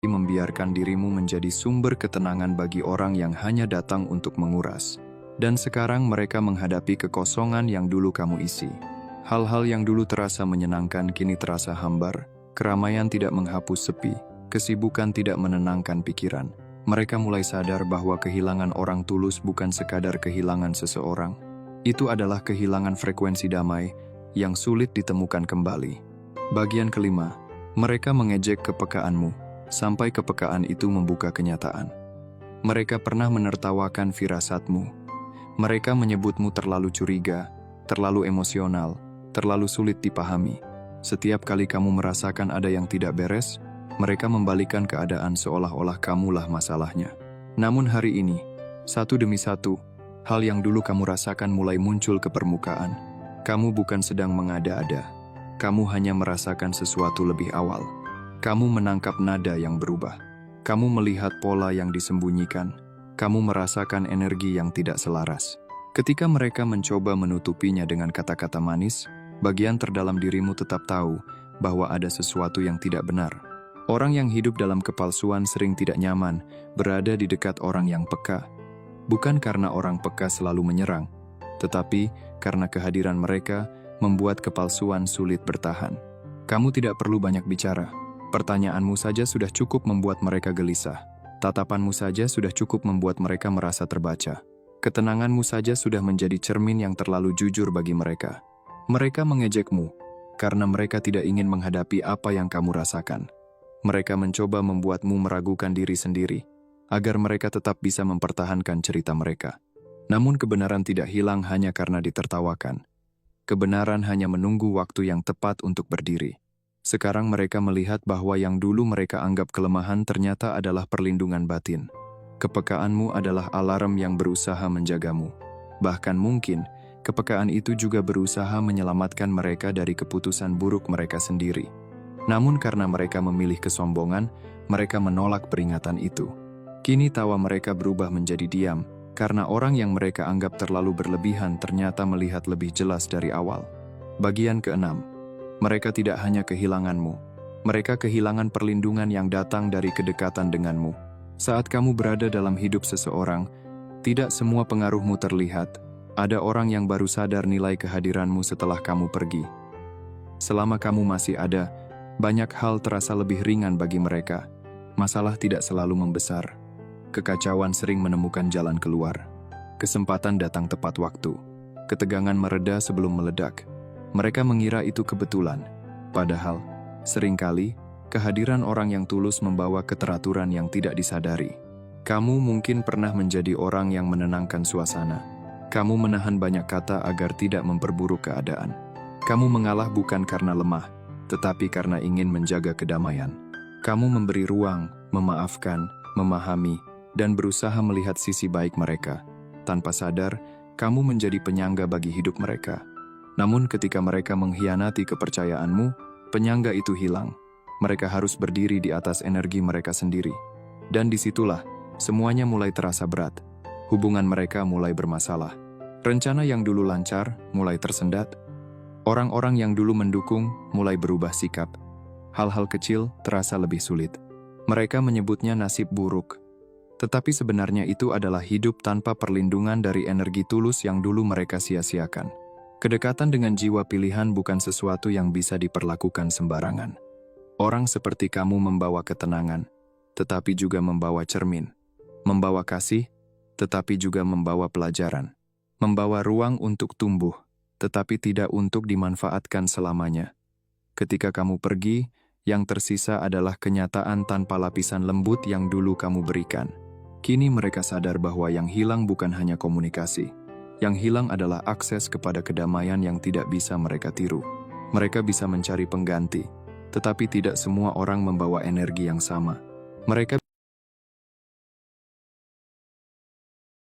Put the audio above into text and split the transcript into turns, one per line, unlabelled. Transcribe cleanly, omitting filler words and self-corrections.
membiarkan dirimu menjadi sumber ketenangan bagi orang yang hanya datang untuk menguras. Dan sekarang mereka menghadapi kekosongan yang dulu kamu isi. Hal-hal yang dulu terasa menyenangkan kini terasa hambar. Keramaian tidak menghapus sepi. Kesibukan tidak menenangkan pikiran. Mereka mulai sadar bahwa kehilangan orang tulus bukan sekadar kehilangan seseorang. Itu adalah kehilangan frekuensi damai yang sulit ditemukan kembali. Bagian kelima, mereka mengejek kepekaanmu, sampai kepekaan itu membuka kenyataan. Mereka pernah menertawakan firasatmu. Mereka menyebutmu terlalu curiga, terlalu emosional, terlalu sulit dipahami. Setiap kali kamu merasakan ada yang tidak beres, mereka membalikan keadaan seolah-olah kamulah masalahnya. Namun hari ini, satu demi satu, hal yang dulu kamu rasakan mulai muncul ke permukaan. Kamu bukan sedang mengada-ada. Kamu hanya merasakan sesuatu lebih awal. Kamu menangkap nada yang berubah. Kamu melihat pola yang disembunyikan. Kamu merasakan energi yang tidak selaras. Ketika mereka mencoba menutupinya dengan kata-kata manis, bagian terdalam dirimu tetap tahu bahwa ada sesuatu yang tidak benar. Orang yang hidup dalam kepalsuan sering tidak nyaman berada di dekat orang yang peka. Bukan karena orang peka selalu menyerang, tetapi karena kehadiran mereka membuat kepalsuan sulit bertahan. Kamu tidak perlu banyak bicara. Pertanyaanmu saja sudah cukup membuat mereka gelisah. Tatapanmu saja sudah cukup membuat mereka merasa terbaca. Ketenanganmu saja sudah menjadi cermin yang terlalu jujur bagi mereka. Mereka mengejekmu karena mereka tidak ingin menghadapi apa yang kamu rasakan. Mereka mencoba membuatmu meragukan diri sendiri, agar mereka tetap bisa mempertahankan cerita mereka. Namun kebenaran tidak hilang hanya karena ditertawakan. Kebenaran hanya menunggu waktu yang tepat untuk berdiri. Sekarang mereka melihat bahwa yang dulu mereka anggap kelemahan ternyata adalah perlindungan batin. Kepekaanmu adalah alarm yang berusaha menjagamu. Bahkan mungkin, kepekaan itu juga berusaha menyelamatkan mereka dari keputusan buruk mereka sendiri. Namun karena mereka memilih kesombongan, mereka menolak peringatan itu. Kini tawa mereka berubah menjadi diam, karena orang yang mereka anggap terlalu berlebihan ternyata melihat lebih jelas dari awal. Bagian keenam, mereka tidak hanya kehilanganmu, mereka kehilangan perlindungan yang datang dari kedekatan denganmu. Saat kamu berada dalam hidup seseorang, tidak semua pengaruhmu terlihat. Ada orang yang baru sadar nilai kehadiranmu setelah kamu pergi. Selama kamu masih ada, banyak hal terasa lebih ringan bagi mereka. Masalah tidak selalu membesar. Kekacauan sering menemukan jalan keluar. Kesempatan datang tepat waktu. Ketegangan mereda sebelum meledak. Mereka mengira itu kebetulan. Padahal, seringkali, kehadiran orang yang tulus membawa keteraturan yang tidak disadari. Kamu mungkin pernah menjadi orang yang menenangkan suasana. Kamu menahan banyak kata agar tidak memperburuk keadaan. Kamu mengalah bukan karena lemah, tetapi karena ingin menjaga kedamaian. Kamu memberi ruang, memaafkan, memahami, dan berusaha melihat sisi baik mereka. Tanpa sadar, kamu menjadi penyangga bagi hidup mereka. Namun ketika mereka mengkhianati kepercayaanmu, penyangga itu hilang. Mereka harus berdiri di atas energi mereka sendiri. Dan disitulah, semuanya mulai terasa berat. Hubungan mereka mulai bermasalah. Rencana yang dulu lancar, mulai tersendat. Orang-orang yang dulu mendukung, mulai berubah sikap. Hal-hal kecil terasa lebih sulit. Mereka menyebutnya nasib buruk. Tetapi sebenarnya itu adalah hidup tanpa perlindungan dari energi tulus yang dulu mereka sia-siakan. Kedekatan dengan jiwa pilihan bukan sesuatu yang bisa diperlakukan sembarangan. Orang seperti kamu membawa ketenangan, tetapi juga membawa cermin. Membawa kasih, tetapi juga membawa pelajaran. Membawa ruang untuk tumbuh, tetapi tidak untuk dimanfaatkan selamanya. Ketika kamu pergi, yang tersisa adalah kenyataan tanpa lapisan lembut yang dulu kamu berikan. Kini mereka sadar bahwa yang hilang bukan hanya komunikasi. Yang hilang adalah akses kepada kedamaian yang tidak bisa mereka tiru. Mereka bisa mencari pengganti, tetapi tidak semua orang membawa energi yang sama. Mereka